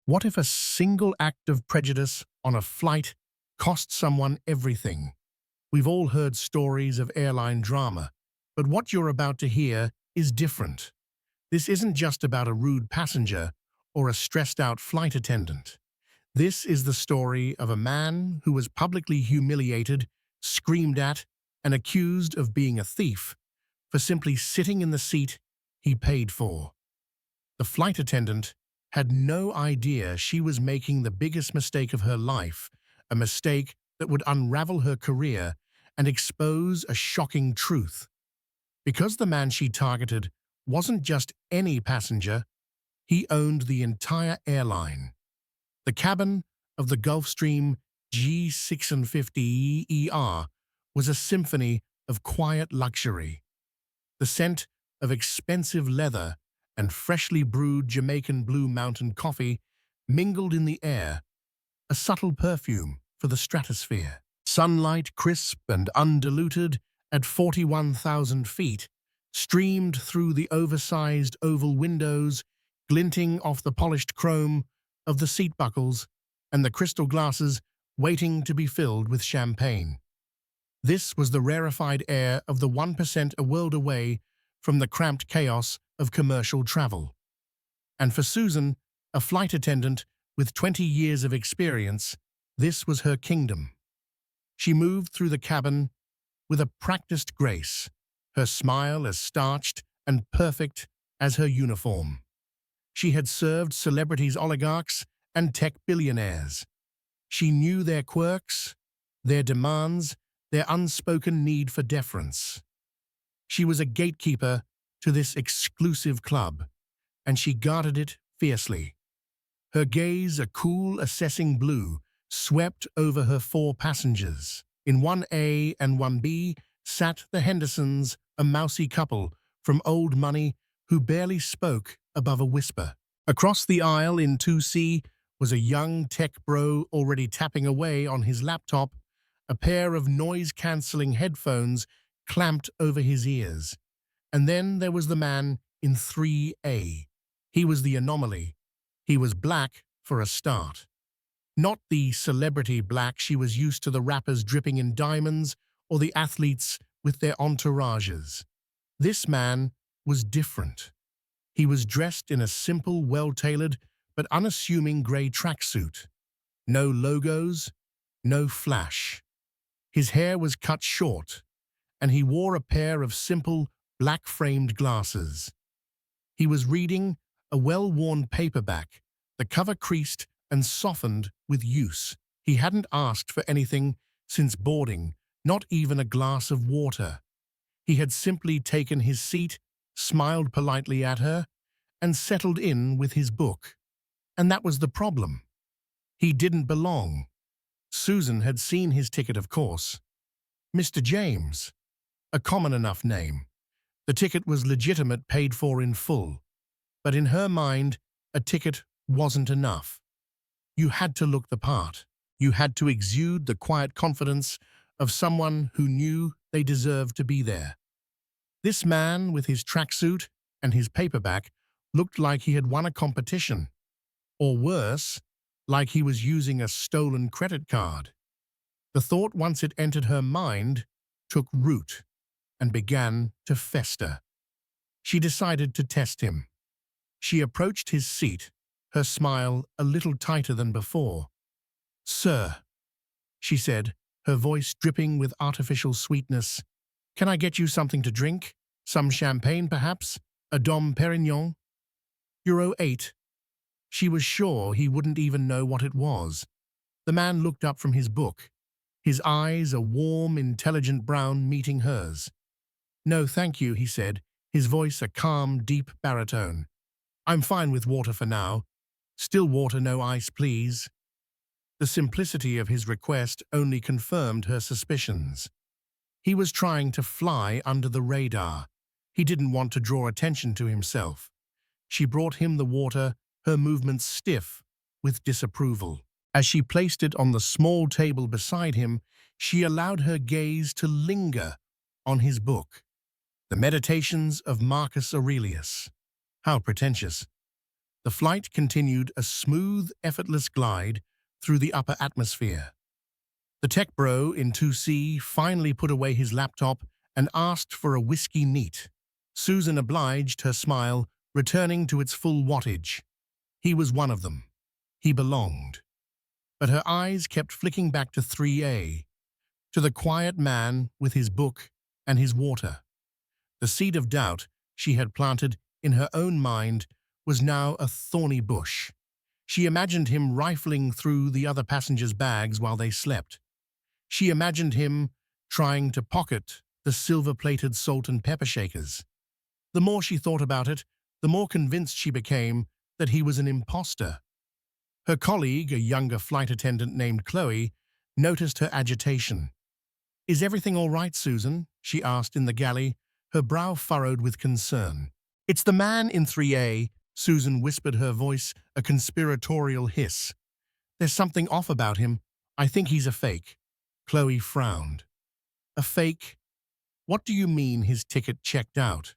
What if a single act of prejudice on a flight cost someone everything? We've all heard stories of airline drama, but what you're about to hear is different. This isn't just about a rude passenger or a stressed-out flight attendant. This is the story of a man who was publicly humiliated, screamed at, and accused of being a thief for simply sitting in the seat he paid for. The flight attendant had no idea she was making the biggest mistake of her life, a mistake that would unravel her career and expose a shocking truth. Because the man she targeted wasn't just any passenger, he owned the entire airline. The cabin of the Gulfstream G650ER was a symphony of quiet luxury. The scent of expensive leather and freshly brewed Jamaican Blue Mountain coffee mingled in the air, a subtle perfume for the stratosphere. Sunlight, crisp and undiluted at 41,000 feet, streamed through the oversized oval windows, glinting off the polished chrome of the seat buckles and the crystal glasses waiting to be filled with champagne. This was the rarefied air of the 1% a world away from the cramped chaos of commercial travel. And for Susan, a flight attendant with 20 years of experience, this was her kingdom. She moved through the cabin with a practiced grace, her smile as starched and perfect as her uniform. She had served celebrities, oligarchs, and tech billionaires. She knew their quirks, their demands, their unspoken need for deference. She was a gatekeeper to this exclusive club, and she guarded it fiercely. Her gaze, a cool, assessing blue, swept over her four passengers. In 1A and 1B sat the Hendersons, a mousy couple from old money who barely spoke above a whisper. Across the aisle in 2C was a young tech bro already tapping away on his laptop, a pair of noise-canceling headphones clamped over his ears. And then there was the man in 3A. He was the anomaly. He was black for a start. Not the celebrity black she was used to, the rappers dripping in diamonds or the athletes with their entourages. This man was different. He was dressed in a simple, well-tailored but unassuming grey tracksuit. No logos, no flash. His hair was cut short, and he wore a pair of simple, black-framed glasses. He was reading a well-worn paperback, the cover creased and softened with use. He hadn't asked for anything since boarding, not even a glass of water. He had simply taken his seat, smiled politely at her, and settled in with his book. And that was the problem. He didn't belong. Susan had seen his ticket, of course. Mr. James, a common enough name. The ticket was legitimate, paid for in full. But in her mind, a ticket wasn't enough. You had to look the part. You had to exude the quiet confidence of someone who knew they deserved to be there. This man, with his tracksuit and his paperback, looked like he had won a competition. Or worse, like he was using a stolen credit card. The thought, once it entered her mind, took root and began to fester. She decided to test him. She approached his seat, her smile a little tighter than before. "Sir," she said, her voice dripping with artificial sweetness, "can I get you something to drink? Some champagne, perhaps? A Dom Perignon?" Euro 8. She was sure he wouldn't even know what it was. The man looked up from his book, his eyes a warm, intelligent brown meeting hers. "No, thank you," he said, his voice a calm, deep baritone. "I'm fine with water for now. Still water, no ice, please." The simplicity of his request only confirmed her suspicions. He was trying to fly under the radar. He didn't want to draw attention to himself. She brought him the water, her movements stiff with disapproval. As she placed it on the small table beside him, she allowed her gaze to linger on his book, The Meditations of Marcus Aurelius. How pretentious. The flight continued a smooth, effortless glide through the upper atmosphere. The tech bro in 2C finally put away his laptop and asked for a whiskey neat. Susan obliged, her smile returning to its full wattage. He was one of them. He belonged. But her eyes kept flicking back to 3A, to the quiet man with his book and his water. The seed of doubt she had planted in her own mind was now a thorny bush. She imagined him rifling through the other passengers' bags while they slept. She imagined him trying to pocket the silver-plated salt and pepper shakers. The more she thought about it, the more convinced she became that he was an imposter. Her colleague, a younger flight attendant named Chloe, noticed her agitation. "Is everything all right, Susan?" she asked in the galley, her brow furrowed with concern. "It's the man in 3A, Susan whispered, her voice a conspiratorial hiss. "There's something off about him. I think he's a fake." Chloe frowned. "A fake? What do you mean his ticket checked out?"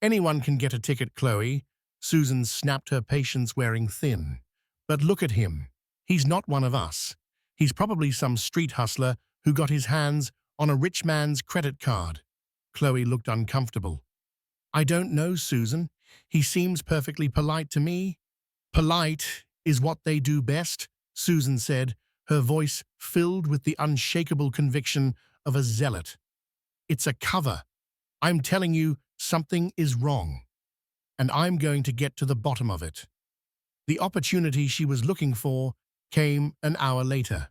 "Anyone can get a ticket, Chloe." Susan snapped, her patience wearing thin. "But look at him. He's not one of us. He's probably some street hustler who got his hands on a rich man's credit card." Chloe looked uncomfortable. "I don't know, Susan. He seems perfectly polite to me." "Polite is what they do best," Susan said, her voice filled with the unshakable conviction of a zealot. "It's a cover. I'm telling you, something is wrong. And I'm going to get to the bottom of it." The opportunity she was looking for came an hour later.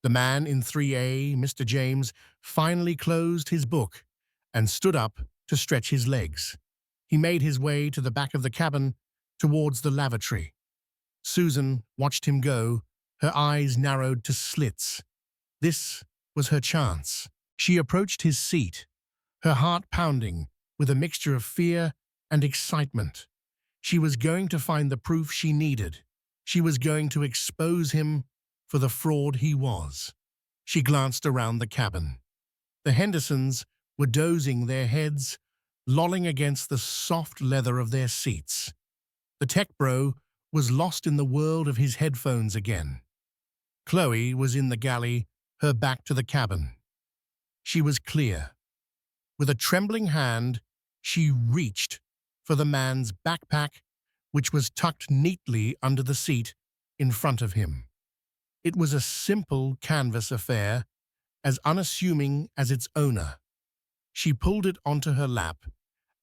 The man in 3A, Mr. James, finally closed his book and stood up to stretch his legs. He made his way to the back of the cabin, towards the lavatory. Susan watched him go, her eyes narrowed to slits. This was her chance. She approached his seat, her heart pounding with a mixture of fear and excitement. She was going to find the proof she needed. She was going to expose him for the fraud he was. She glanced around the cabin. The Hendersons were dozing, their heads lolling against the soft leather of their seats. The tech bro was lost in the world of his headphones again. Chloe was in the galley, her back to the cabin. She was clear. With a trembling hand, she reached for the man's backpack, which was tucked neatly under the seat in front of him. It was a simple canvas affair, as unassuming as its owner. She pulled it onto her lap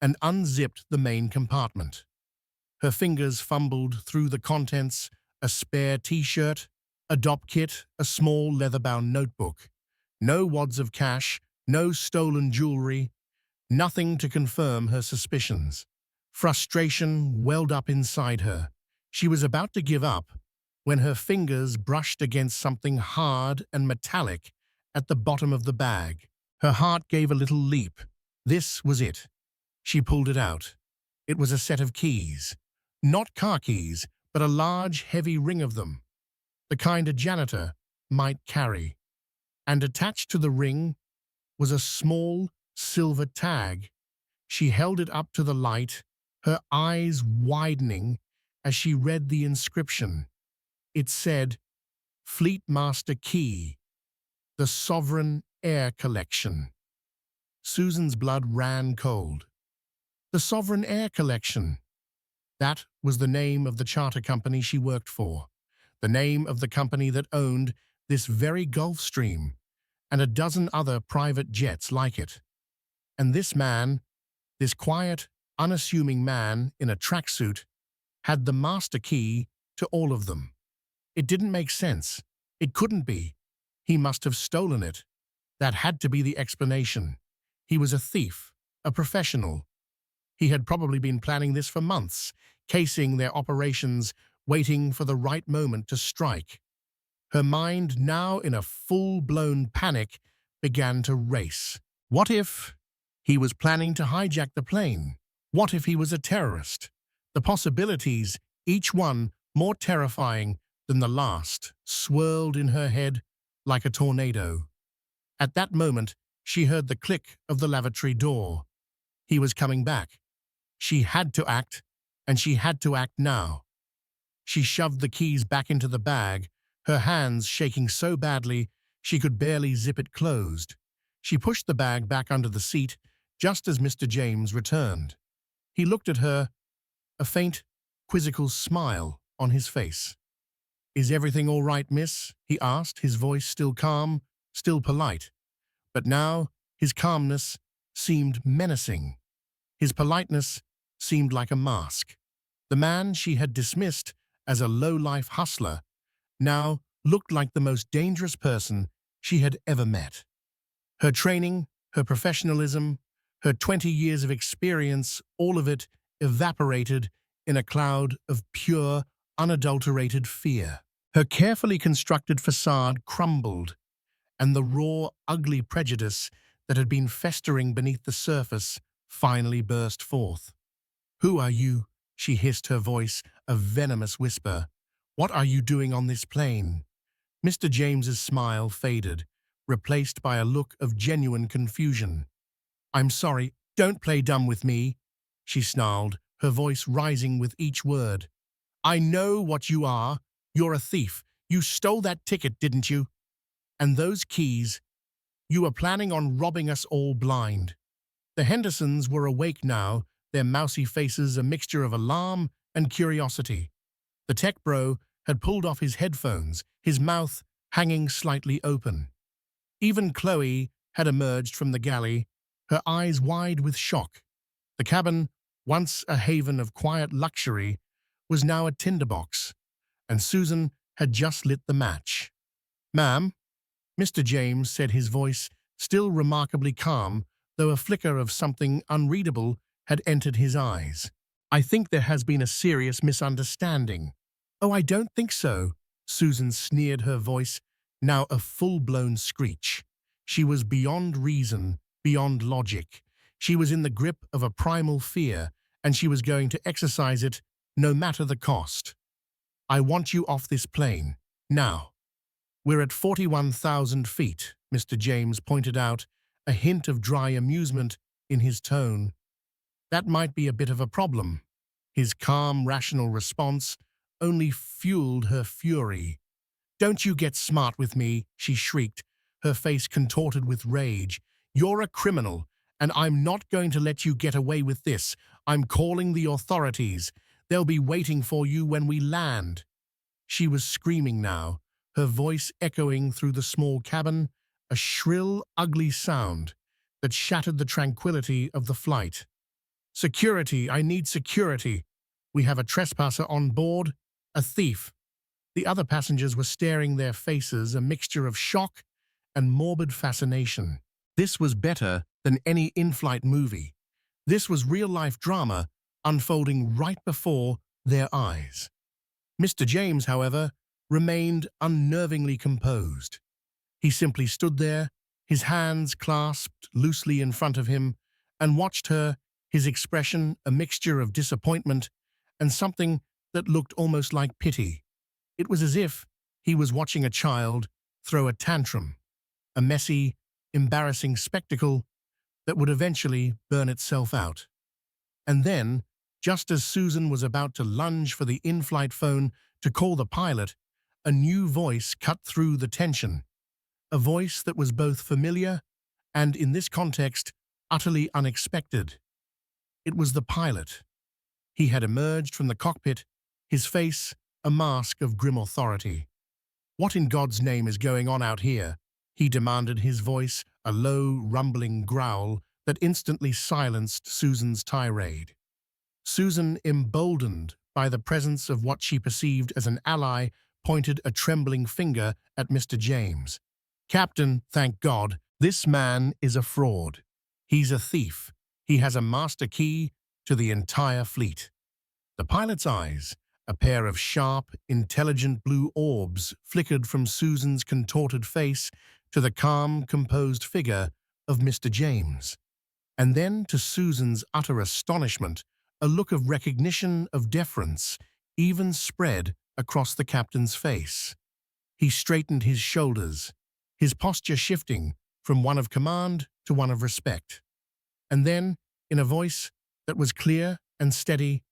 and unzipped the main compartment. Her fingers fumbled through the contents: a spare t-shirt, a dop kit, a small leather-bound notebook. No wads of cash, no stolen jewelry, nothing to confirm her suspicions. Frustration welled up inside her. She was about to give up when her fingers brushed against something hard and metallic at the bottom of the bag. Her heart gave a little leap. This was it. She pulled it out. It was a set of keys. Not car keys, but a large, heavy ring of them, the kind a janitor might carry. And attached to the ring was a small silver tag. She held it up to the light, her eyes widening as she read the inscription. It said, "Fleet Master Key, the Sovereign Air Collection." Susan's blood ran cold. The Sovereign Air Collection. That was the name of the charter company she worked for, the name of the company that owned this very Gulfstream and a dozen other private jets like it. And this man, this quiet, unassuming man in a tracksuit, had the master key to all of them. It didn't make sense. It couldn't be. He must have stolen it. That had to be the explanation. He was a thief, a professional. He had probably been planning this for months, casing their operations, waiting for the right moment to strike. Her mind, now in a full-blown panic, began to race. What if he was planning to hijack the plane? What if he was a terrorist? The possibilities, each one more terrifying than the last, swirled in her head like a tornado. At that moment, she heard the click of the lavatory door. He was coming back. She had to act, and she had to act now. She shoved the keys back into the bag, her hands shaking so badly she could barely zip it closed. She pushed the bag back under the seat just as Mr. James returned. He looked at her, a faint, quizzical smile on his face. "Is everything all right, miss?" he asked, his voice still calm, still polite. But now his calmness seemed menacing. His politeness seemed like a mask. The man she had dismissed as a low-life hustler now looked like the most dangerous person she had ever met. Her training, her professionalism, her 20 years of experience, all of it evaporated in a cloud of pure, unadulterated fear. Her carefully constructed facade crumbled, and the raw, ugly prejudice that had been festering beneath the surface finally burst forth. "Who are you?" she hissed, her voice a venomous whisper. "What are you doing on this plane?" Mr. James's smile faded, replaced by a look of genuine confusion. "I'm sorry, don't play dumb with me," she snarled, her voice rising with each word. "I know what you are. You're a thief. You stole that ticket, didn't you? And those keys. You were planning on robbing us all blind." The Hendersons were awake now, their mousy faces a mixture of alarm and curiosity. The tech bro had pulled off his headphones, his mouth hanging slightly open. Even Chloe had emerged from the galley, her eyes wide with shock. The cabin, once a haven of quiet luxury, was now a tinderbox, and Susan had just lit the match. "Ma'am," Mr. James said, his voice still remarkably calm, though a flicker of something unreadable had entered his eyes. "I think there has been a serious misunderstanding." "Oh, I don't think so," Susan sneered, her voice now a full-blown screech. She was beyond reason, beyond logic. She was in the grip of a primal fear, and she was going to exercise it no matter the cost. "I want you off this plane, now." "We're at 41,000 feet, Mr. James pointed out, a hint of dry amusement in his tone. "That might be a bit of a problem." His calm, rational response only fueled her fury. "Don't you get smart with me," she shrieked, her face contorted with rage. "You're a criminal, and I'm not going to let you get away with this. I'm calling the authorities. They'll be waiting for you when we land." She was screaming now, her voice echoing through the small cabin, a shrill, ugly sound that shattered the tranquility of the flight. "Security! I need security! We have a trespasser on board, a thief." The other passengers were staring, their faces a mixture of shock and morbid fascination. This was better than any in-flight movie. This was real-life drama unfolding right before their eyes. Mr. James, however, remained unnervingly composed. He simply stood there, his hands clasped loosely in front of him, and watched her, his expression a mixture of disappointment and something that looked almost like pity. It was as if he was watching a child throw a tantrum, a messy, embarrassing spectacle that would eventually burn itself out. And then, just as Susan was about to lunge for the in-flight phone to call the pilot, a new voice cut through the tension, a voice that was both familiar and, in this context, utterly unexpected. It was the pilot. He had emerged from the cockpit, his face a mask of grim authority. "What in God's name is going on out here?" he demanded, his voice a low, rumbling growl that instantly silenced Susan's tirade. Susan, emboldened by the presence of what she perceived as an ally, pointed a trembling finger at Mr. James. "Captain, thank God, this man is a fraud. He's a thief. He has a master key to the entire fleet." The pilot's eyes, a pair of sharp, intelligent blue orbs, flickered from Susan's contorted face to the calm, composed figure of Mr. James. And then, to Susan's utter astonishment, a look of recognition, of deference, even spread across the captain's face. He straightened his shoulders, his posture shifting from one of command to one of respect. And then, in a voice that was clear and steady,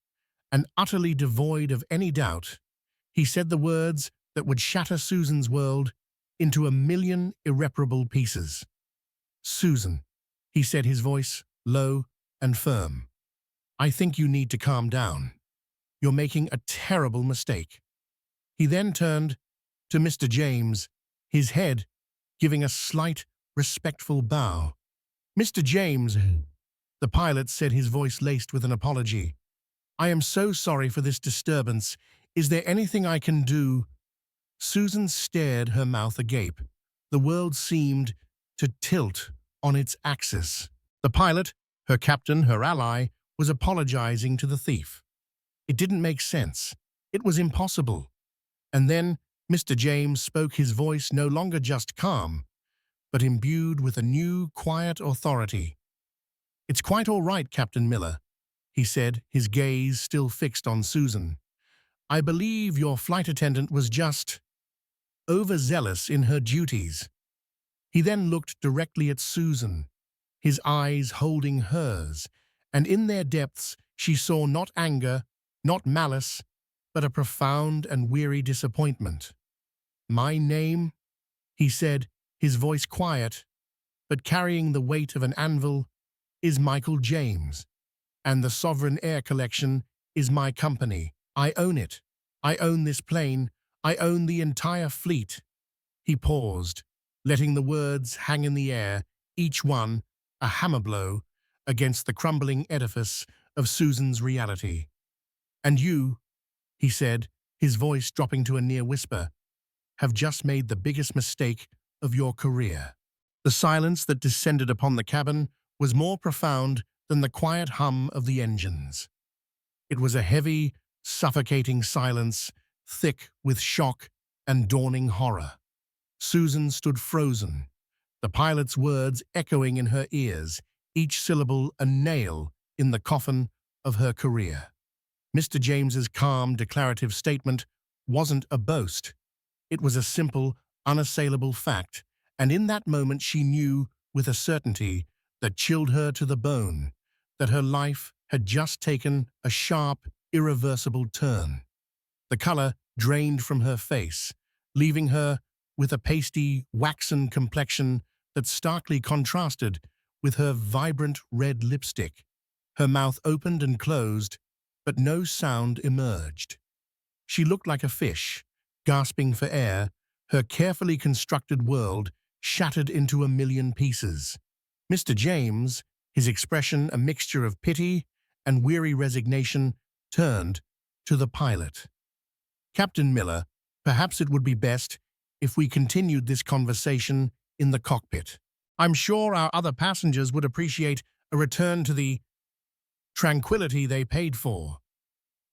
and utterly devoid of any doubt, He said the words that would shatter Susan's world into a million irreparable pieces. "Susan," he said, his voice low and firm, "I think you need to calm down. You're making a terrible mistake." He then turned to Mr. James, his head giving a slight, respectful bow. "Mr. James," the pilot said, his voice laced with an apology, "I am so sorry for this disturbance. Is there anything I can do?" Susan stared, her mouth agape. The world seemed to tilt on its axis. The pilot, her captain, her ally, was apologizing to the thief. It didn't make sense. It was impossible. And then Mr. James spoke, his voice no longer just calm, but imbued with a new, quiet authority. "It's quite all right, Captain Miller," he said, his gaze still fixed on Susan. "I believe your flight attendant was just overzealous in her duties." He then looked directly at Susan, his eyes holding hers, and in their depths she saw not anger, not malice, but a profound and weary disappointment. "My name," he said, his voice quiet, but carrying the weight of an anvil, "is Michael James, and the Sovereign Air Collection is my company. I own it. I own this plane. I own the entire fleet." He paused, letting the words hang in the air, each one a hammer blow against the crumbling edifice of Susan's reality. "And you," he said, his voice dropping to a near whisper, "have just made the biggest mistake of your career." The silence that descended upon the cabin was more profound than the quiet hum of the engines. It was a heavy, suffocating silence, thick with shock and dawning horror. Susan stood frozen, the pilot's words echoing in her ears, each syllable a nail in the coffin of her career. Mr. James's calm, declarative statement wasn't a boast. It was a simple, unassailable fact, and in that moment she knew, with a certainty that chilled her to the bone, that her life had just taken a sharp, irreversible turn. The color drained from her face, leaving her with a pasty, waxen complexion that starkly contrasted with her vibrant red lipstick. Her mouth opened and closed, but no sound emerged. She looked like a fish, gasping for air, her carefully constructed world shattered into a million pieces. Mr. James, his expression a mixture of pity and weary resignation, turned to the pilot. "Captain Miller, perhaps it would be best if we continued this conversation in the cockpit. I'm sure our other passengers would appreciate a return to the tranquility they paid for."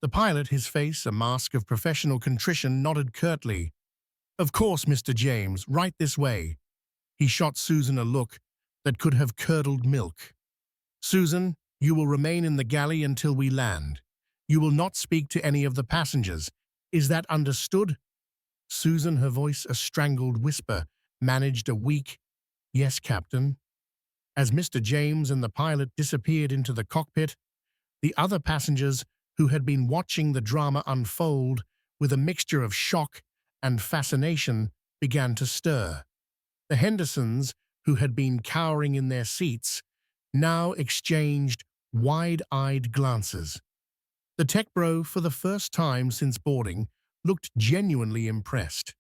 The pilot, his face a mask of professional contrition, nodded curtly. "Of course, Mr. James, right this way." He shot Susan a look that could have curdled milk. "Susan, you will remain in the galley until we land. You will not speak to any of the passengers. Is that understood?" Susan, her voice a strangled whisper, managed a weak, "Yes, Captain." As Mr. James and the pilot disappeared into the cockpit, the other passengers, who had been watching the drama unfold with a mixture of shock and fascination, began to stir. The Hendersons, who had been cowering in their seats, now exchanged wide-eyed glances. The tech bro, for the first time since boarding, looked genuinely impressed.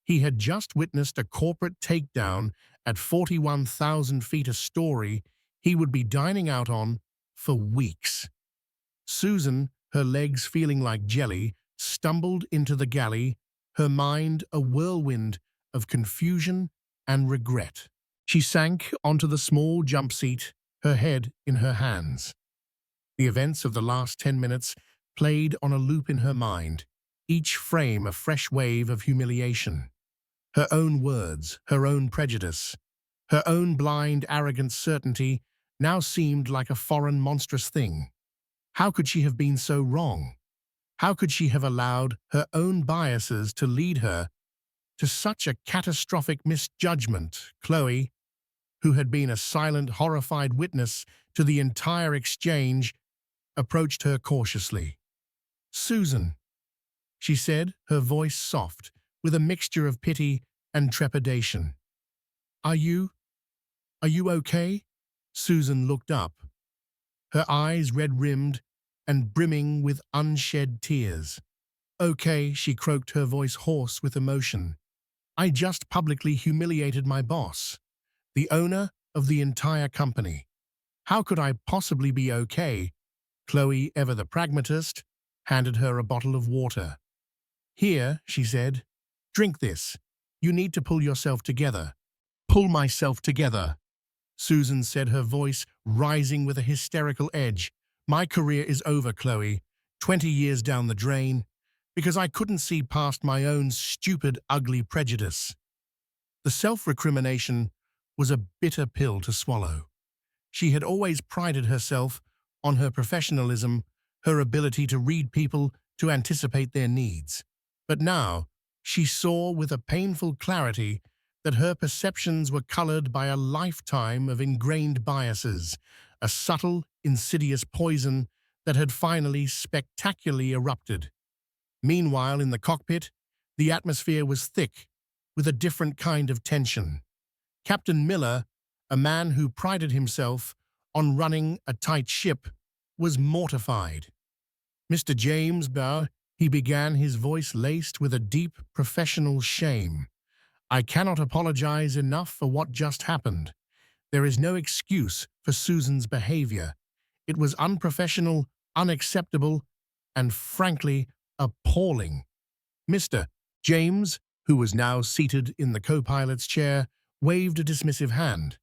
He had just witnessed a corporate takedown at 41,000 feet, a story he would be dining out on for weeks. Susan, her legs feeling like jelly, stumbled into the galley, her mind a whirlwind of confusion and regret. She sank onto the small jump seat, her head in her hands. The events of the last 10 minutes played on a loop in her mind, each frame a fresh wave of humiliation. Her own words, her own prejudice, her own blind, arrogant certainty now seemed like a foreign, monstrous thing. How could she have been so wrong? How could she have allowed her own biases to lead her to such a catastrophic misjudgment? Chloe, who had been a silent, horrified witness to the entire exchange, approached her cautiously. "Susan," she said, her voice soft, with a mixture of pity and trepidation. Are you okay? Susan looked up, her eyes red-rimmed and brimming with unshed tears. Okay, she croaked, her voice hoarse with emotion. I just publicly humiliated my boss, the owner of the entire company. How could I possibly be okay? Chloe, ever the pragmatist, handed her a bottle of water. Here, she said, drink this. You need to pull yourself together. Pull myself together, Susan said, her voice rising with a hysterical edge. My career is over, Chloe, 20 years down the drain, because I couldn't see past my own stupid, ugly prejudice. The self-recrimination was a bitter pill to swallow. She had always prided herself on her professionalism, her ability to read people, to anticipate their needs. But now, she saw with a painful clarity that her perceptions were colored by a lifetime of ingrained biases, a subtle, insidious poison that had finally spectacularly erupted. Meanwhile, in the cockpit, the atmosphere was thick with a different kind of tension. Captain Miller, a man who prided himself on running a tight ship, was mortified. Mr. James Barr, he began, his voice laced with a deep professional shame. I cannot apologize enough for what just happened. There is no excuse for Susan's behavior. It was unprofessional, unacceptable, and frankly, appalling. Mr. James, who was now seated in the co-pilot's chair, waved a dismissive hand.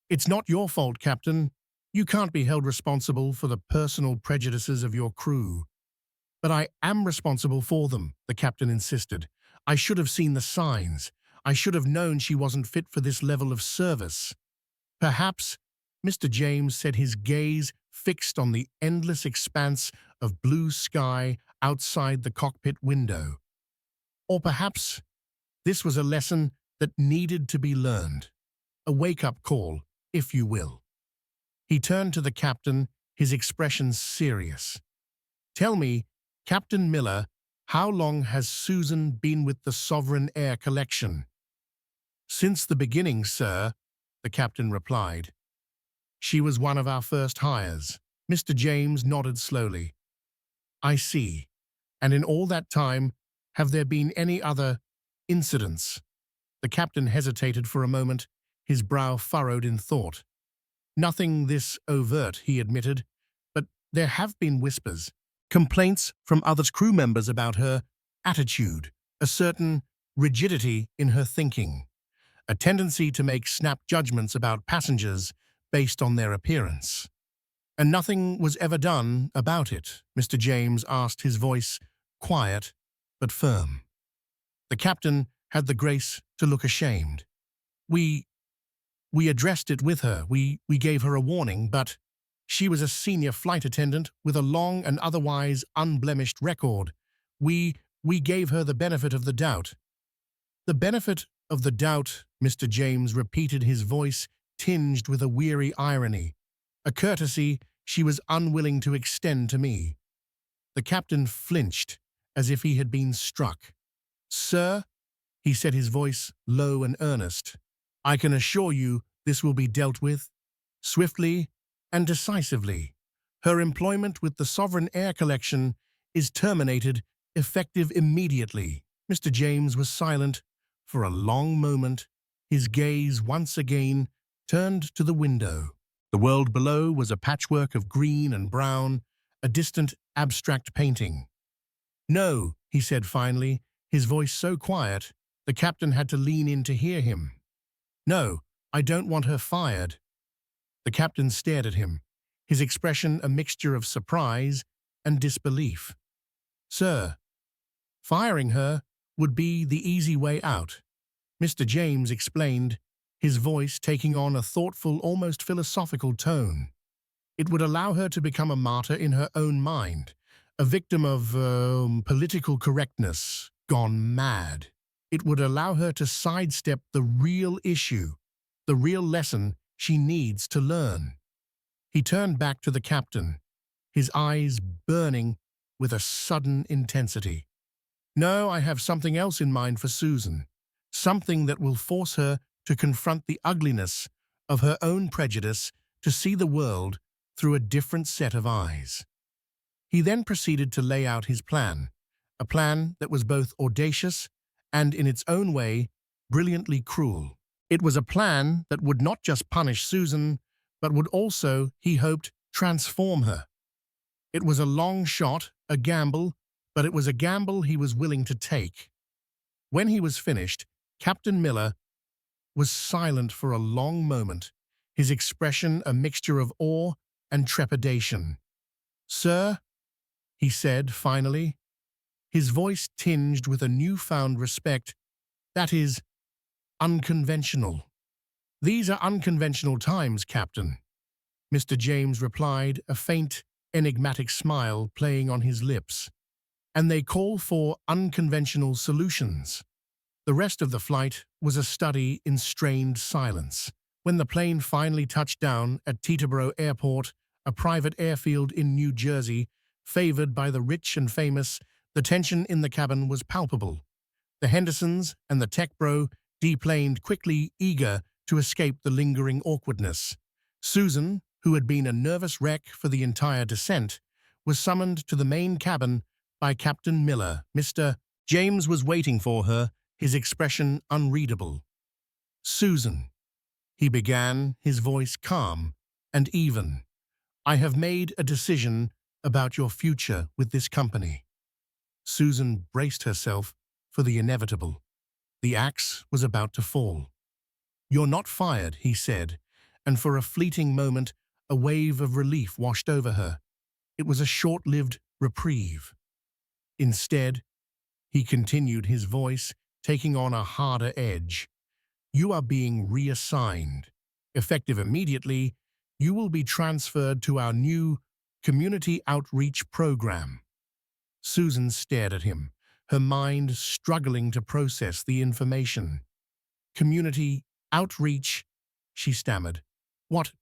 It's not your fault, Captain. You can't be held responsible for the personal prejudices of your crew. But I am responsible for them, the captain insisted. I should have seen the signs. I should have known she wasn't fit for this level of service. Perhaps, Mr. James said, his gaze fixed on the endless expanse of blue sky outside the cockpit window. Or perhaps this was a lesson that needed to be learned. A wake-up call, if you will. He turned to the captain, his expression serious. Tell me, Captain Miller, how long has Susan been with the Sovereign Air Collection? Since the beginning, sir, the captain replied. She was one of our first hires. Mr. James nodded slowly. I see. And in all that time, have there been any other incidents? The captain hesitated for a moment, his brow furrowed in thought. Nothing this overt, he admitted, but there have been whispers, complaints from other crew members about her attitude, a certain rigidity in her thinking, a tendency to make snap judgments about passengers based on their appearance. And nothing was ever done about it, Mr. James asked, his voice quiet but firm. The captain had the grace to look ashamed. We addressed it with her. We gave her a warning, but she was a senior flight attendant with a long and otherwise unblemished record. We gave her the benefit of the doubt. The benefit of the doubt, Mr. James repeated, his voice tinged with a weary irony, a courtesy she was unwilling to extend to me. The captain flinched as if he had been struck. Sir, he said, his voice low and earnest, I can assure you this will be dealt with swiftly and decisively. Her employment with the Sovereign Air Collection is terminated, effective immediately. Mr. James was silent for a long moment, his gaze once again turned to the window. The world below was a patchwork of green and brown, a distant, abstract painting. No, he said finally, his voice so quiet the captain had to lean in to hear him. No, I don't want her fired. The captain stared at him, his expression a mixture of surprise and disbelief. Sir, firing her would be the easy way out, Mr. James explained, his voice taking on a thoughtful, almost philosophical tone. It would allow her to become a martyr in her own mind, a victim of political correctness gone mad. It would allow her to sidestep the real issue, the real lesson she needs to learn. He turned back to the captain, his eyes burning with a sudden intensity. No, I have something else in mind for Susan. Something that will force her to confront the ugliness of her own prejudice, to see the world through a different set of eyes. He then proceeded to lay out his plan, a plan that was both audacious and, in its own way, brilliantly cruel. It was a plan that would not just punish Susan, but would also, he hoped, transform her. It was a long shot, a gamble, but it was a gamble he was willing to take. When he was finished, Captain Miller was silent for a long moment, his expression a mixture of awe and trepidation. "Sir," he said finally, his voice tinged with a newfound respect, "that is unconventional." "These are unconventional times, Captain," Mr. James replied, a faint, enigmatic smile playing on his lips. "And they call for unconventional solutions." The rest of the flight was a study in strained silence. When the plane finally touched down at Teterboro Airport, a private airfield in New Jersey, favored by the rich and famous, the tension in the cabin was palpable. The Hendersons and the tech bro deplaned quickly, eager to escape the lingering awkwardness. Susan, who had been a nervous wreck for the entire descent, was summoned to the main cabin by Captain Miller. Mr. James was waiting for her, his expression unreadable. "Susan," he began, his voice calm and even, "I have made a decision about your future with this company." Susan braced herself for the inevitable. The axe was about to fall. "You're not fired," he said, and for a fleeting moment a wave of relief washed over her. It was a short-lived reprieve. Instead, he continued, his voice taking on a harder edge, "You are being reassigned. Effective immediately, you will be transferred to our new community outreach program." Susan stared at him, her mind struggling to process the information. "Community outreach," she stammered. What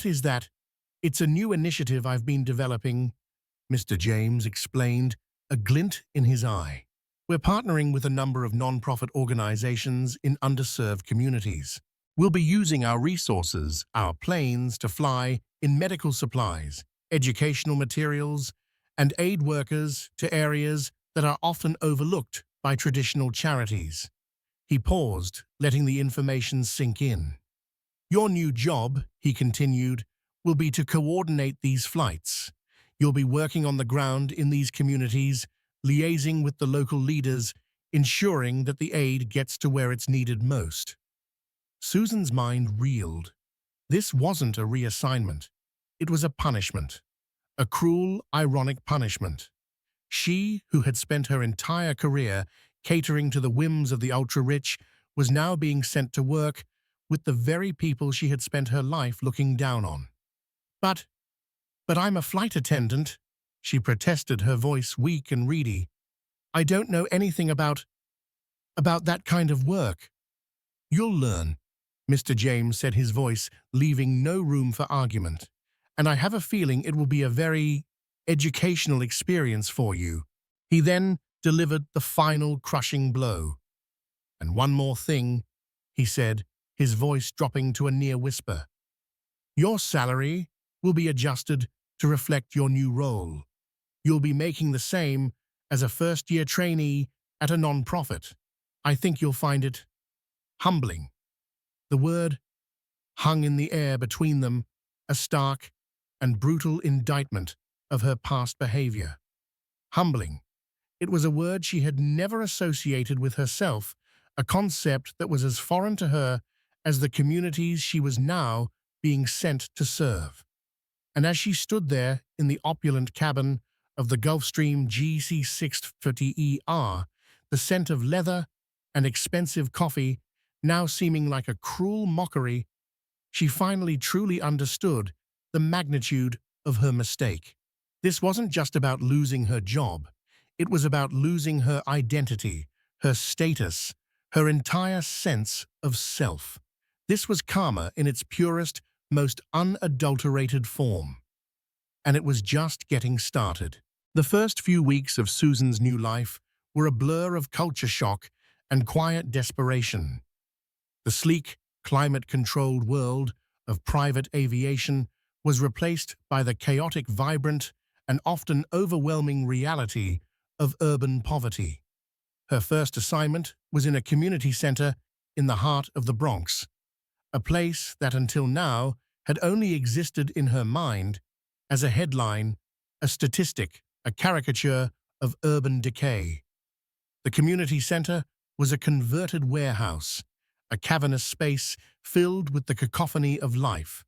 is that?" "It's a new initiative I've been developing," Mr. James explained, a glint in his eye. "We're partnering with a number of non-profit organizations in underserved communities. We'll be using our resources, our planes to fly in medical supplies, educational materials, and aid workers to areas that are often overlooked by traditional charities." He paused, letting the information sink in. "Your new job," he continued, "will be to coordinate these flights. You'll be working on the ground in these communities, liaising with the local leaders, ensuring that the aid gets to where it's needed most." Susan's mind reeled. This wasn't a reassignment. It was a punishment. A cruel, ironic punishment. She, who had spent her entire career catering to the whims of the ultra-rich, was now being sent to work with the very people she had spent her life looking down on. But I'm a flight attendant," she protested, her voice weak and reedy. "I don't know anything about that kind of work." "You'll learn," Mr. James said, his voice leaving no room for argument. "And I have a feeling it will be a very educational experience for you." He then delivered the final crushing blow. "And one more thing," he said, his voice dropping to a near whisper. "Your salary will be adjusted to reflect your new role. You'll be making the same as a first-year trainee at a non-profit. I think you'll find it humbling." The word hung in the air between them, a stark and brutal indictment of her past behavior. Humbling. It was a word she had never associated with herself, a concept that was as foreign to her as the communities she was now being sent to serve. And as she stood there in the opulent cabin of the Gulfstream GC630ER, the scent of leather and expensive coffee now seeming like a cruel mockery, she finally truly understood the magnitude of her mistake. This wasn't just about losing her job. It was about losing her identity, her status, her entire sense of self. This was karma in its purest, most unadulterated form. And it was just getting started. The first few weeks of Susan's new life were a blur of culture shock and quiet desperation. The sleek, climate-controlled world of private aviation was replaced by the chaotic, vibrant, and often overwhelming reality of urban poverty. Her first assignment was in a community center in the heart of the Bronx, a place that until now had only existed in her mind as a headline, a statistic, a caricature of urban decay. The community center was a converted warehouse, a cavernous space filled with the cacophony of life.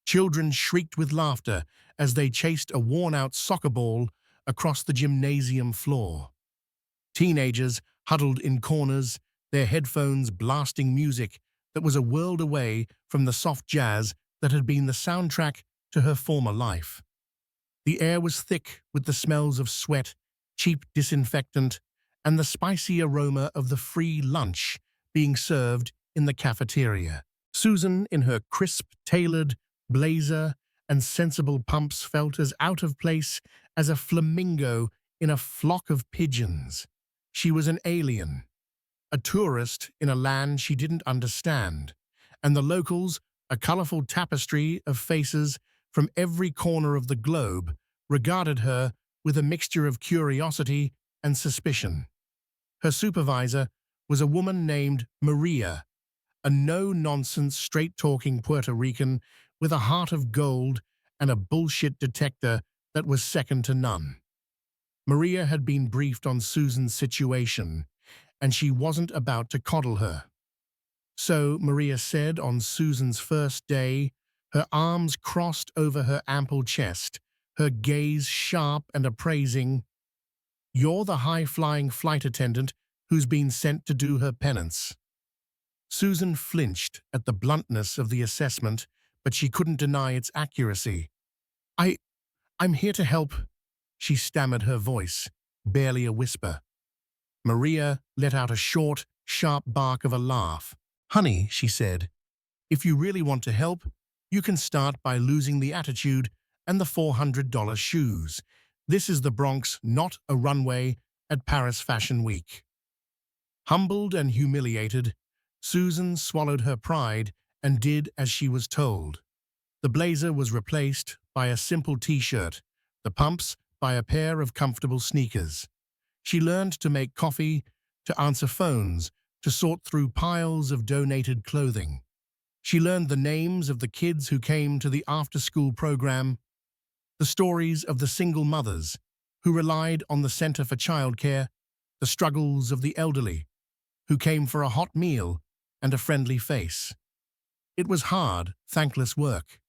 Children shrieked with laughter as they chased a worn-out soccer ball across the gymnasium floor. Teenagers huddled in corners, their headphones blasting music that was a world away from the soft jazz that had been the soundtrack to her former life. The air was thick with the smells of sweat, cheap disinfectant, and the spicy aroma of the free lunch being served in the cafeteria. Susan, in her crisp, tailored blazer and sensible pumps, felt as out of place as a flamingo in a flock of pigeons. She was an alien, a tourist in a land she didn't understand, and the locals, a colorful tapestry of faces from every corner of the globe, regarded her with a mixture of curiosity and suspicion. Her supervisor was a woman named Maria, a no-nonsense, straight-talking Puerto Rican with a heart of gold and a bullshit detector that was second to none. Maria had been briefed on Susan's situation, and she wasn't about to coddle her. So, Maria said on Susan's first day, her arms crossed over her ample chest, her gaze sharp and appraising, "You're the high-flying flight attendant who's been sent to do her penance." Susan flinched at the bluntness of the assessment, but she couldn't deny its accuracy. I'm here to help," she stammered, her voice barely a whisper. Maria let out a short, sharp bark of a laugh. "Honey," she said, "if you really want to help, you can start by losing the attitude and the $400 shoes. This is the Bronx, not a runway at Paris Fashion Week." Humbled and humiliated, Susan swallowed her pride and did as she was told. The blazer was replaced by a simple t-shirt, the pumps by a pair of comfortable sneakers. She learned to make coffee, to answer phones, to sort through piles of donated clothing. She learned the names of the kids who came to the after-school program, the stories of the single mothers who relied on the Center for Childcare, the struggles of the elderly who came for a hot meal and a friendly face. It was hard, thankless work.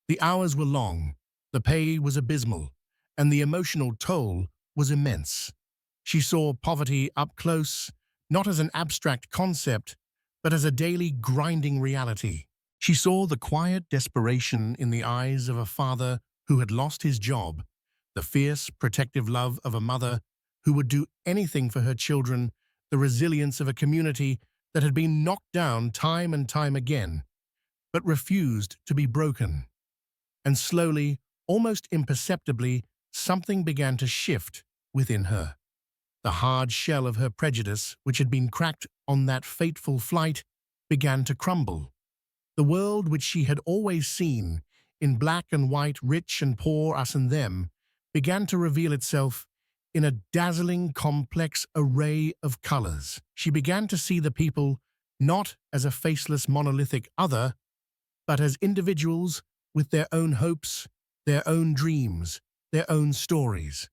The hours were long, the pay was abysmal, and the emotional toll was immense. She saw poverty up close, not as an abstract concept, but as a daily grinding reality. She saw the quiet desperation in the eyes of a father who had lost his job, the fierce, protective love of a mother who would do anything for her children, the resilience of a community that had been knocked down time and time again, but refused to be broken. And slowly, almost imperceptibly, something began to shift within her. The hard shell of her prejudice, which had been cracked on that fateful flight, began to crumble. The world which she had always seen, in black and white, rich and poor, us and them, began to reveal itself in a dazzling, complex array of colors. She began to see the people not as a faceless, monolithic other, but as individuals with their own hopes, their own dreams, their own stories.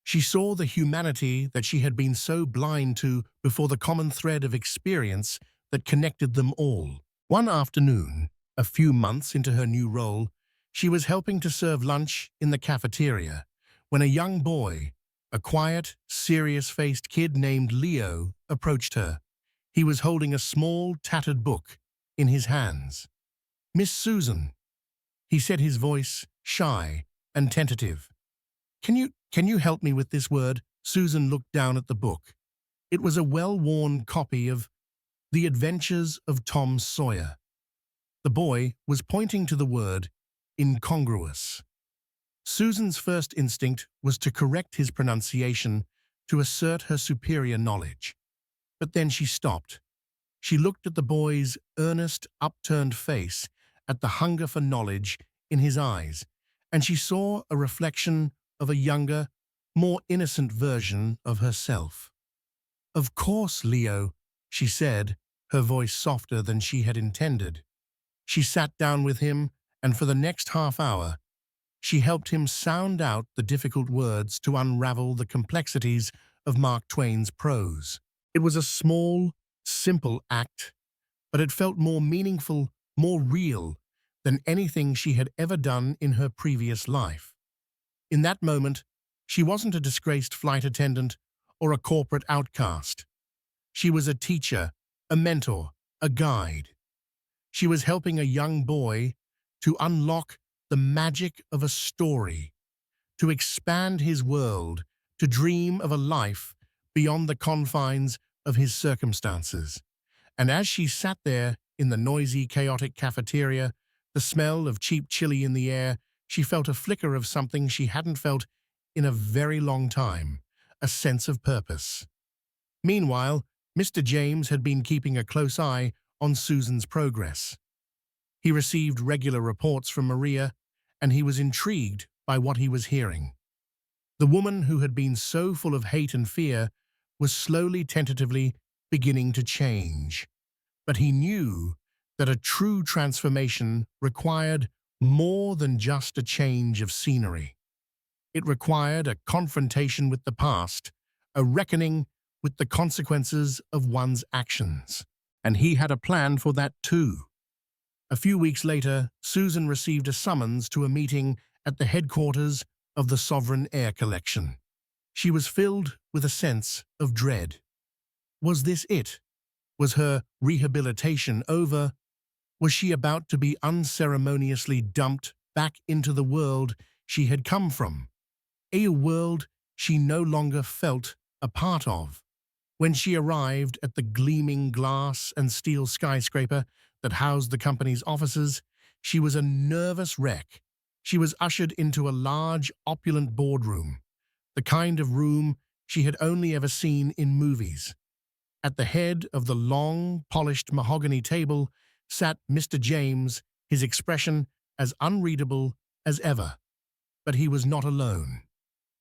She saw the humanity that she had been so blind to before, the common thread of experience that connected them all. One afternoon, a few months into her new role, she was helping to serve lunch in the cafeteria when a young boy, a quiet, serious-faced kid named Leo, approached her. He was holding a small, tattered book in his hands. "Miss Susan," he said, his voice shy and tentative. Can you help me with this word?" Susan looked down at the book. It was a well-worn copy of The Adventures of Tom Sawyer. The boy was pointing to the word incongruous. Susan's first instinct was to correct his pronunciation, to assert her superior knowledge. But then she stopped. She looked at the boy's earnest, upturned face, at the hunger for knowledge in his eyes, and she saw a reflection of a younger, more innocent version of herself. "Of course, Leo," she said, her voice softer than she had intended. She sat down with him, and for the next half-hour, she helped him sound out the difficult words to unravel the complexities of Mark Twain's prose. It was a small, simple act, but it felt more meaningful, more real than anything she had ever done in her previous life. In that moment, she wasn't a disgraced flight attendant or a corporate outcast. She was a teacher, a mentor, a guide. She was helping a young boy to unlock the magic of a story, to expand his world, to dream of a life beyond the confines of his circumstances. And as she sat there in the noisy, chaotic cafeteria, the smell of cheap chili in the air, she felt a flicker of something she hadn't felt in a very long time, a sense of purpose. Meanwhile, Mr. James had been keeping a close eye on Susan's progress. He received regular reports from Maria, and he was intrigued by what he was hearing. The woman who had been so full of hate and fear was slowly, tentatively beginning to change. But he knew that a true transformation required more than just a change of scenery. It required a confrontation with the past, a reckoning with the consequences of one's actions. And he had a plan for that too. A few weeks later, Susan received a summons to a meeting at the headquarters of the Sovereign Air Collection. She was filled with a sense of dread. Was this it? Was her rehabilitation over? Was she about to be unceremoniously dumped back into the world she had come from? A world she no longer felt a part of. When she arrived at the gleaming glass and steel skyscraper that housed the company's offices, she was a nervous wreck. She was ushered into a large, opulent boardroom, the kind of room she had only ever seen in movies. At the head of the long, polished mahogany table sat Mr. James, his expression as unreadable as ever. But he was not alone.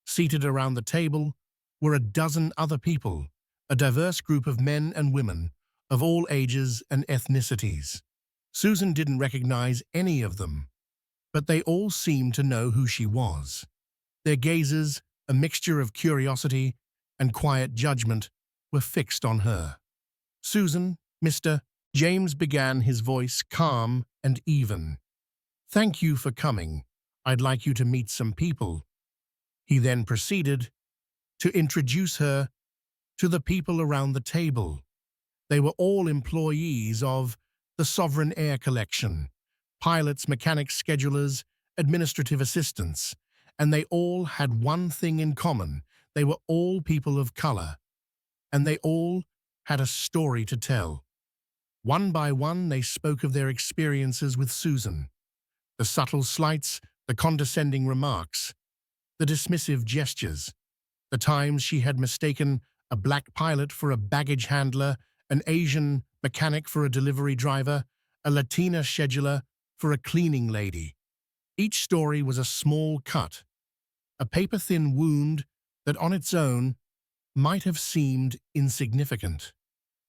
Seated around the table were a dozen other people, a diverse group of men and women of all ages and ethnicities. Susan didn't recognize any of them, but they all seemed to know who she was. Their gazes, a mixture of curiosity and quiet judgment, were fixed on her. "Susan, Mr. James," began, his voice calm and even. "Thank you for coming. I'd like you to meet some people." He then proceeded to introduce her to the people around the table. They were all employees of the Sovereign Air Collection, pilots, mechanics, schedulers, administrative assistants, and they all had one thing in common. They were all people of color, and they all had a story to tell. One by one, they spoke of their experiences with Susan, the subtle slights, the condescending remarks, the dismissive gestures, the times she had mistaken a black pilot for a baggage handler, an Asian mechanic for a delivery driver, a Latina scheduler for a cleaning lady. Each story was a small cut, a paper-thin wound that on its own might have seemed insignificant.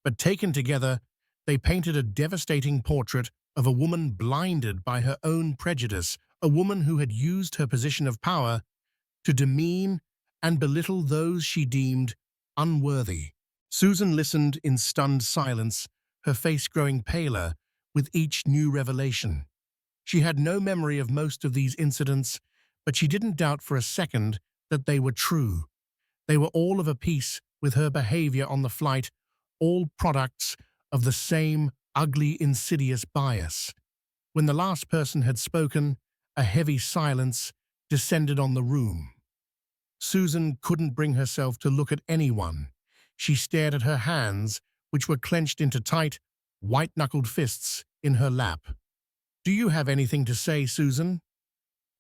But taken together, they painted a devastating portrait of a woman blinded by her own prejudice, a woman who had used her position of power to demean and belittle those she deemed unworthy. Susan listened in stunned silence, her face growing paler with each new revelation. She had no memory of most of these incidents, but she didn't doubt for a second that they were true. They were all of a piece with her behavior on the flight, all products of the same ugly, insidious bias. When the last person had spoken, a heavy silence descended on the room. Susan couldn't bring herself to look at anyone. She stared at her hands, which were clenched into tight, white-knuckled fists in her lap. "Do you have anything to say, Susan?"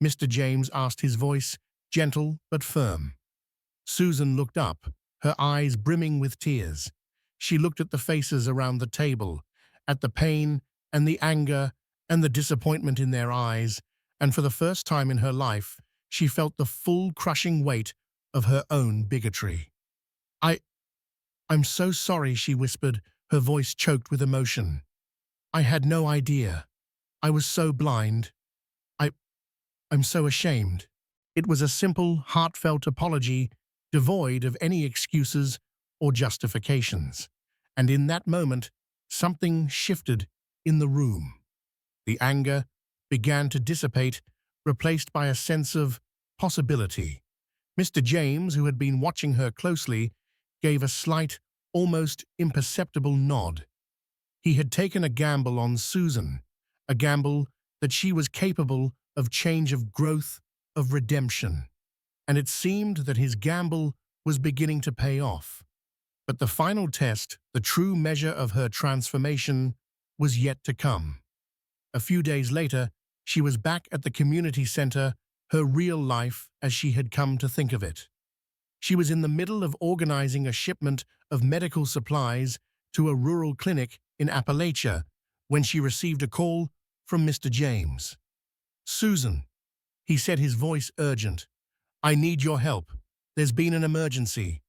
Mr. James asked, his voice gentle but firm. Susan looked up, her eyes brimming with tears. She looked at the faces around the table, at the pain and the anger and the disappointment in their eyes, and for the first time in her life, she felt the full crushing weight of her own bigotry. I, I'm so sorry, she whispered, her voice choked with emotion. I had no idea. I was so blind. I, I'm so ashamed. It was a simple, heartfelt apology, devoid of any excuses or justifications. And in that moment, something shifted in the room. The anger began to dissipate, replaced by a sense of possibility. Mr. James, who had been watching her closely, gave a slight, almost imperceptible nod. He had taken a gamble on Susan, a gamble that she was capable of change, of growth, of redemption. And it seemed that his gamble was beginning to pay off. But the final test, the true measure of her transformation, was yet to come. A few days later, she was back at the community center, her real life as she had come to think of it. She was in the middle of organizing a shipment of medical supplies to a rural clinic in Appalachia when she received a call from Mr. James. "Susan," he said, his voice urgent, "I need your help. There's been an emergency."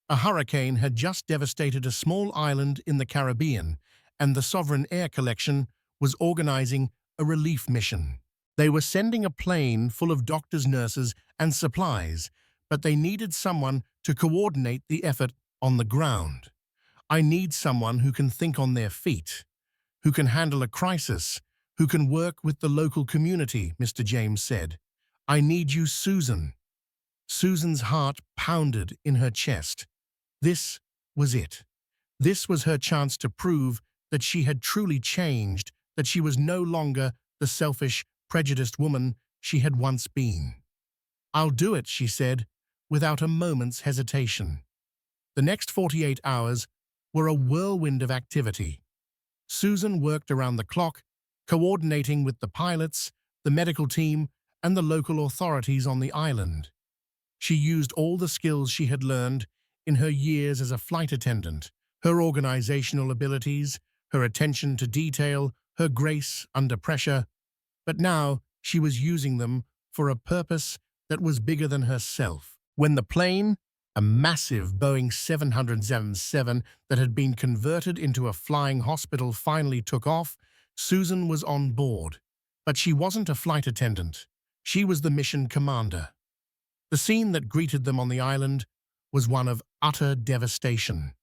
A hurricane had just devastated a small island in the Caribbean, and the Sovereign Air Collection was organizing a relief mission. They were sending a plane full of doctors, nurses, and supplies, but they needed someone to coordinate the effort on the ground. "I need someone who can think on their feet, who can handle a crisis, who can work with the local community," Mr. James said. "I need you, Susan." Susan's heart pounded in her chest. This was it. This was her chance to prove that she had truly changed, that she was no longer the selfish, prejudiced woman she had once been. "I'll do it," she said, without a moment's hesitation. The next 48 hours were a whirlwind of activity. Susan worked around the clock, coordinating with the pilots, the medical team, and the local authorities on the island. She used all the skills she had learned in her years as a flight attendant, her organizational abilities, her attention to detail, her grace under pressure, but now she was using them for a purpose that was bigger than herself. When the plane, a massive Boeing 777 that had been converted into a flying hospital, finally took off, Susan was on board. But she wasn't a flight attendant. She was the mission commander. The scene that greeted them on the island was one of utter devastation.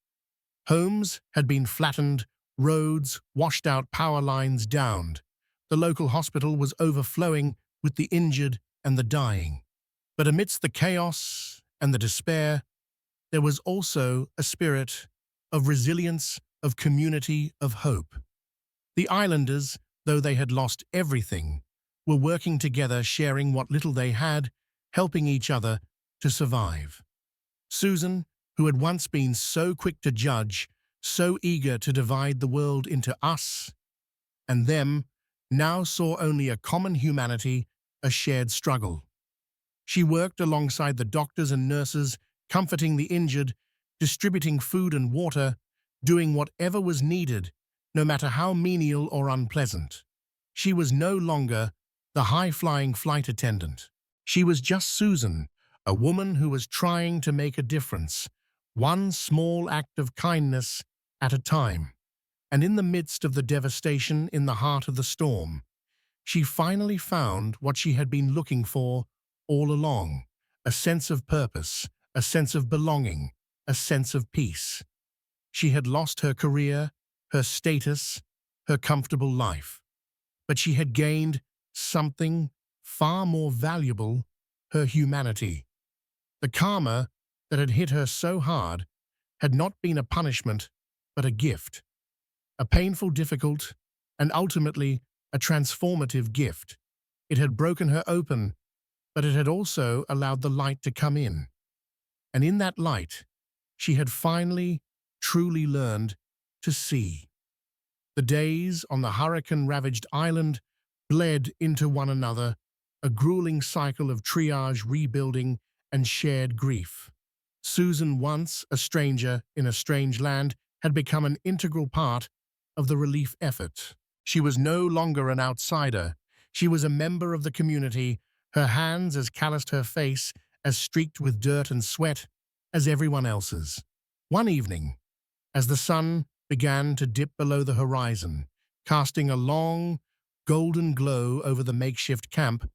Homes had been flattened, roads washed out, power lines downed. The local hospital was overflowing with the injured and the dying. But amidst the chaos and the despair, there was also a spirit of resilience, of community, of hope. The islanders, though they had lost everything, were working together, sharing what little they had, helping each other to survive. Susan, who had once been so quick to judge, so eager to divide the world into us and them, now saw only a common humanity, a shared struggle. She worked alongside the doctors and nurses, comforting the injured, distributing food and water, doing whatever was needed, no matter how menial or unpleasant. She was no longer the high-flying flight attendant. She was just Susan, a woman who was trying to make a difference, one small act of kindness at a time. And in the midst of the devastation, in the heart of the storm, she finally found what she had been looking for all along, a sense of purpose, a sense of belonging, a sense of peace. She had lost her career, her status, her comfortable life, but she had gained something far more valuable, her humanity. The karma that had hit her so hard had not been a punishment, but a gift. A painful, difficult, and ultimately a transformative gift. It had broken her open, but it had also allowed the light to come in. And in that light, she had finally, truly learned to see. The days on the hurricane-ravaged island bled into one another, a grueling cycle of triage, rebuilding, and shared grief. Susan, once a stranger in a strange land, had become an integral part of the relief effort. She was no longer an outsider. She was a member of the community, her hands as calloused, her face as streaked with dirt and sweat as everyone else's. One evening, as the sun began to dip below the horizon, casting a long, golden glow over the makeshift camp,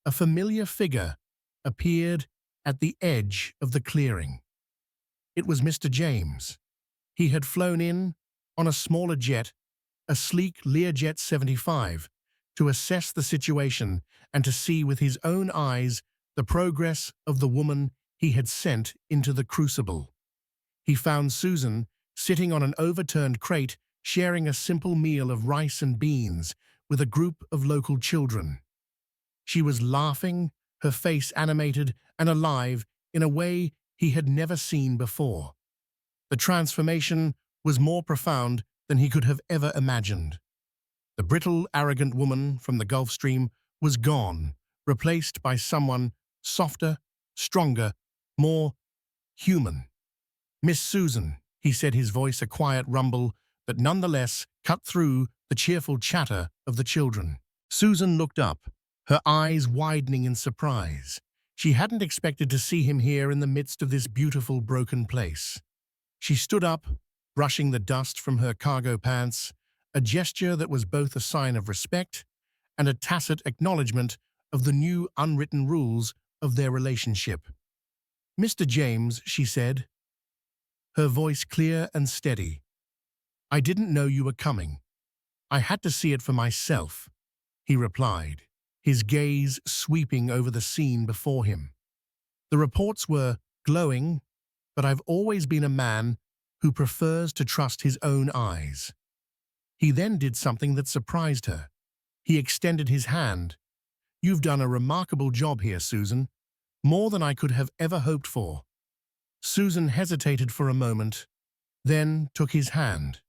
a familiar figure appeared at the edge of the clearing. It was Mr. James. He had flown in on a smaller jet, a sleek Learjet 75, to assess the situation and to see with his own eyes the progress of the woman he had sent into the crucible. He found Susan sitting on an overturned crate, sharing a simple meal of rice and beans with a group of local children. She was laughing, her face animated and alive in a way he had never seen before. The transformation was more profound than he could have ever imagined. The brittle, arrogant woman from the Gulf Stream was gone, replaced by someone softer, stronger, more human. "Miss Susan," he said, his voice a quiet rumble that nonetheless cut through the cheerful chatter of the children. Susan looked up, her eyes widening in surprise. She hadn't expected to see him here in the midst of this beautiful, broken place. She stood up, brushing the dust from her cargo pants, a gesture that was both a sign of respect and a tacit acknowledgement of the new unwritten rules of their relationship. "Mr. James," she said, her voice clear and steady, "I didn't know you were coming. I had to see it for myself," he replied, his gaze sweeping over the scene before him. "The reports were glowing, but I've always been a man who prefers to trust his own eyes." He then did something that surprised her. He extended his hand. "You've done a remarkable job here, Susan, more than I could have ever hoped for." Susan hesitated for a moment, then took his hand.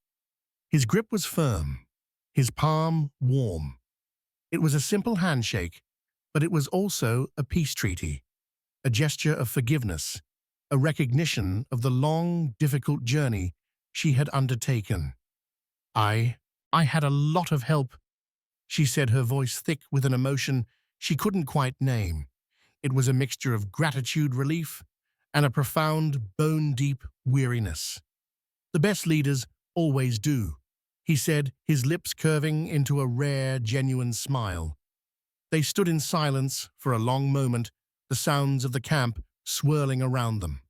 His grip was firm, his palm warm. It was a simple handshake, but it was also a peace treaty, a gesture of forgiveness, a recognition of the long, difficult journey she had undertaken. I had a lot of help," she said, her voice thick with an emotion she couldn't quite name. It was a mixture of gratitude, relief, and a profound, bone-deep weariness. "The best leaders always do," he said, his lips curving into a rare, genuine smile. They stood in silence for a long moment, the sounds of the camp swirling around them.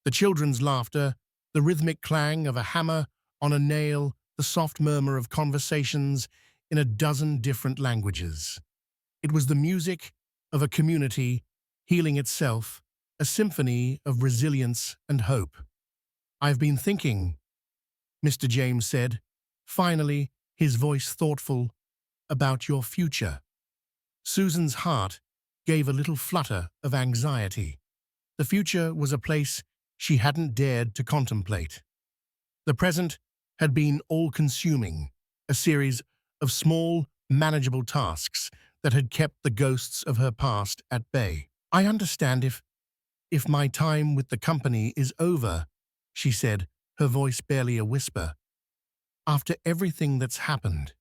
The children's laughter, the rhythmic clang of a hammer on a nail, the soft murmur of conversations in a dozen different languages. It was the music of a community healing itself, a symphony of resilience and hope. "I've been thinking," Mr. James said, finally, his voice thoughtful, "about your future." Susan's heart gave a little flutter of anxiety. The future was a place she hadn't dared to contemplate. The present had been all-consuming, a series of small, manageable tasks that had kept the ghosts of her past at bay. "I understand if my time with the company is over," she said, her voice barely a whisper, "after everything that's happened."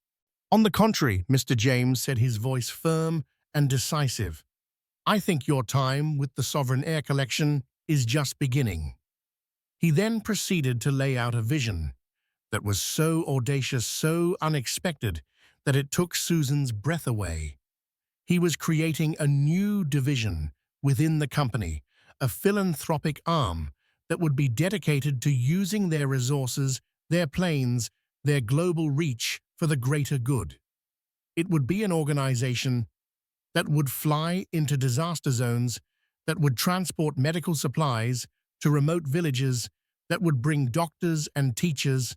"On the contrary," Mr. James said, his voice firm and decisive, "I think your time with the Sovereign Air Collection is just beginning." He then proceeded to lay out a vision that was so audacious, so unexpected, that it took Susan's breath away. He was creating a new division within the company, a philanthropic arm that would be dedicated to using their resources, their planes, their global reach for the greater good. It would be an organization that would fly into disaster zones, that would transport medical supplies to remote villages, that would bring doctors and teachers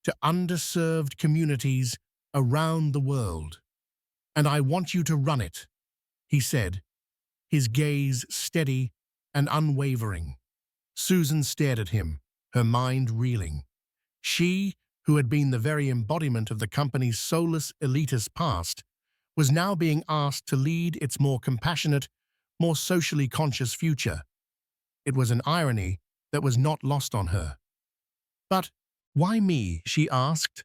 to underserved communities around the world. "And I want you to run it," he said, his gaze steady and unwavering. Susan stared at him, her mind reeling. She, who had been the very embodiment of the company's soulless, elitist past, was now being asked to lead its more compassionate, more socially conscious future. It was an irony that was not lost on her. "But why me?" she asked,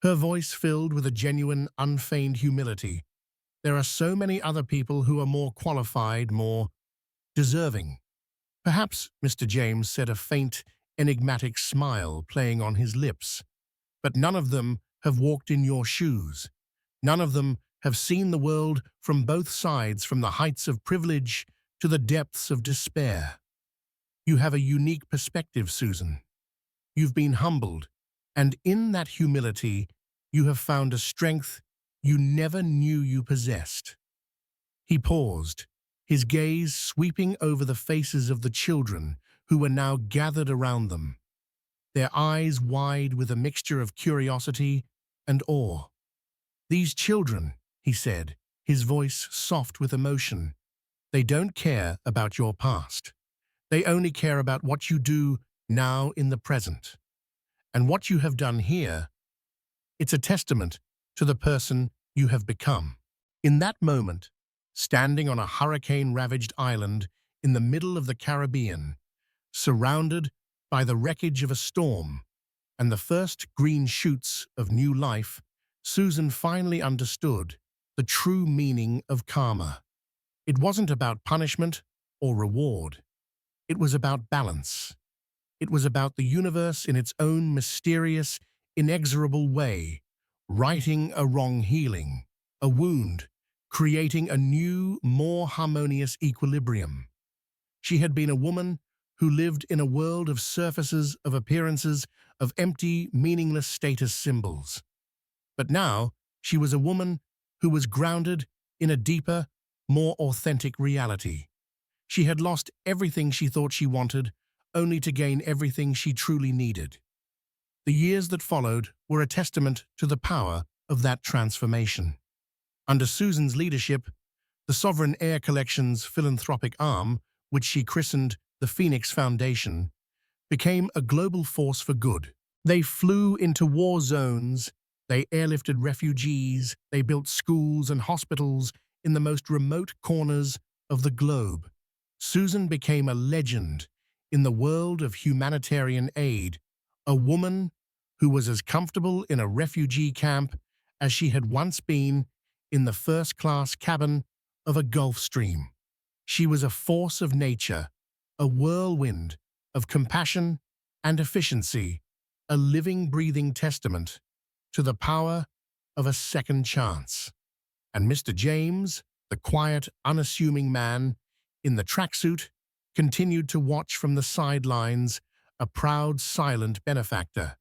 her voice filled with a genuine, unfeigned humility. "There are so many other people who are more qualified, more deserving." "Perhaps," Mr. James said, a faint, enigmatic smile playing on his lips. "But none of them have walked in your shoes. None of them have seen the world from both sides, from the heights of privilege to the depths of despair. You have a unique perspective, Susan. You've been humbled, and in that humility, you have found a strength you never knew you possessed." He paused, his gaze sweeping over the faces of the children who were now gathered around them, their eyes wide with a mixture of curiosity and awe. "These children," he said, his voice soft with emotion, "they don't care about your past. They only care about what you do now in the present. And what you have done here, it's a testament to the person you have become." In that moment, standing on a hurricane-ravaged island in the middle of the Caribbean, surrounded by the wreckage of a storm and the first green shoots of new life, Susan finally understood the true meaning of karma. It wasn't about punishment or reward. It was about balance. It was about the universe in its own mysterious, inexorable way, righting a wrong, healing a wound, creating a new, more harmonious equilibrium. She had been a woman who lived in a world of surfaces, of appearances, of empty, meaningless status symbols. But now she was a woman who was grounded in a deeper, more authentic reality. She had lost everything she thought she wanted, only to gain everything she truly needed. The years that followed were a testament to the power of that transformation. Under Susan's leadership, the Sovereign Air Collection's philanthropic arm, which she christened the Phoenix Foundation, became a global force for good. They flew into war zones, they airlifted refugees, they built schools and hospitals in the most remote corners of the globe. Susan became a legend in the world of humanitarian aid, a woman who was as comfortable in a refugee camp as she had once been in the first-class cabin of a Gulf Stream. She was a force of nature, a whirlwind of compassion and efficiency, a living, breathing testament to the power of a second chance. And Mr. James, the quiet, unassuming man in the tracksuit, continued to watch from the sidelines, a proud, silent benefactor.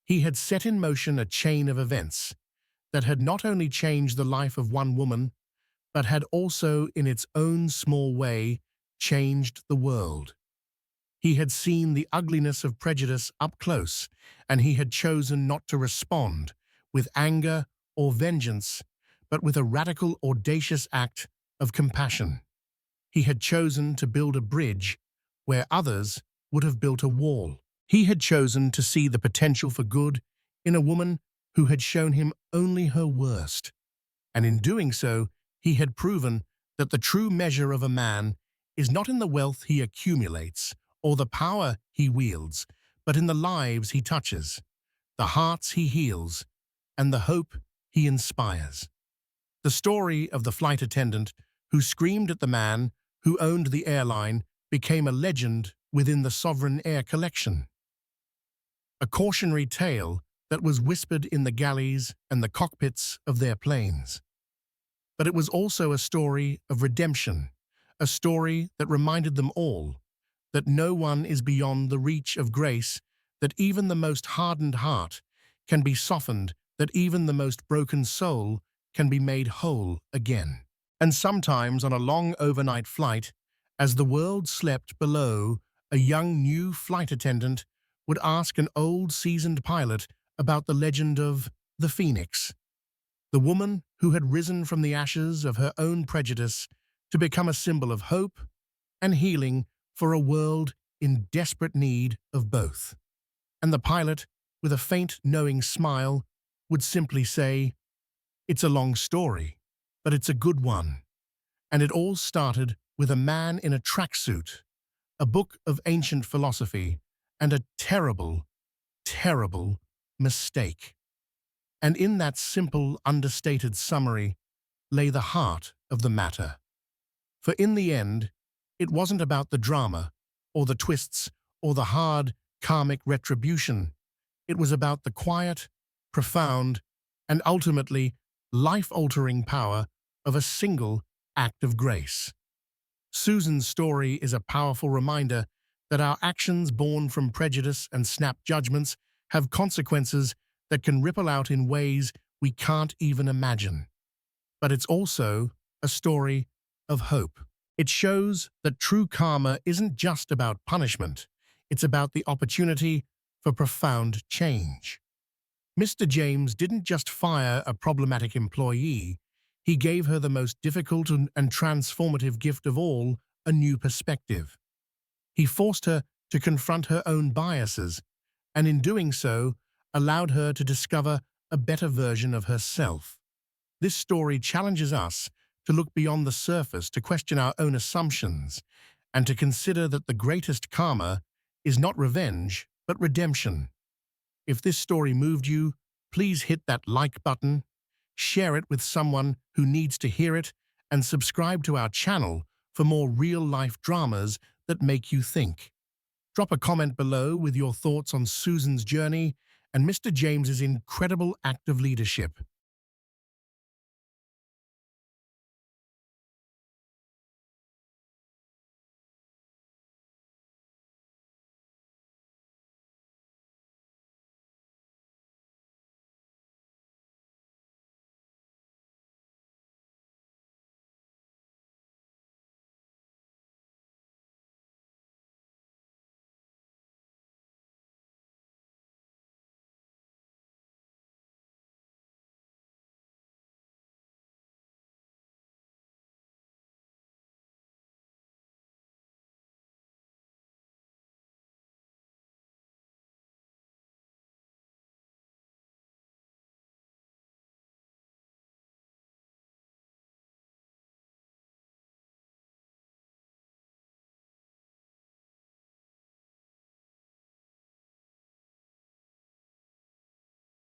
He had set in motion a chain of events that had not only changed the life of one woman, but had also, in its own small way, changed the world. He had seen the ugliness of prejudice up close, and he had chosen not to respond with anger or vengeance, but with a radical, audacious act of compassion. He had chosen to build a bridge where others would have built a wall. He had chosen to see the potential for good in a woman who had shown him only her worst. And in doing so, he had proven that the true measure of a man is not in the wealth he accumulates or the power he wields, but in the lives he touches, the hearts he heals, and the hope he inspires. The story of the flight attendant who screamed at the man who owned the airline became a legend within the Sovereign Air Collection. A cautionary tale that was whispered in the galleys and the cockpits of their planes. But it was also a story of redemption, a story that reminded them all that no one is beyond the reach of grace, that even the most hardened heart can be softened, that even the most broken soul can be made whole again. And sometimes on a long overnight flight, as the world slept below, a young new flight attendant would ask an old seasoned pilot about the legend of the Phoenix, the woman who had risen from the ashes of her own prejudice to become a symbol of hope and healing for a world in desperate need of both. And the pilot, with a faint, knowing smile, would simply say, "It's a long story, but it's a good one." And it all started with a man in a tracksuit, a book of ancient philosophy, and a terrible, terrible mistake. And in that simple, understated summary lay the heart of the matter. For in the end, it wasn't about the drama, or the twists, or the hard, karmic retribution. It was about the quiet, profound, and ultimately life-altering power of a single act of grace. Susan's story is a powerful reminder that our actions born from prejudice and snap judgments have consequences that can ripple out in ways we can't even imagine. But it's also a story of hope. It shows that true karma isn't just about punishment, it's about the opportunity for profound change. Mr. James didn't just fire a problematic employee, he gave her the most difficult and transformative gift of all, a new perspective. He forced her to confront her own biases, and in doing so, allowed her to discover a better version of herself. This story challenges us to look beyond the surface, to question our own assumptions, and to consider that the greatest karma is not revenge, but redemption. If this story moved you, please hit that like button, share it with someone who needs to hear it, and subscribe to our channel for more real-life dramas that make you think. Drop a comment below with your thoughts on Susan's journey and Mr. James's incredible act of leadership.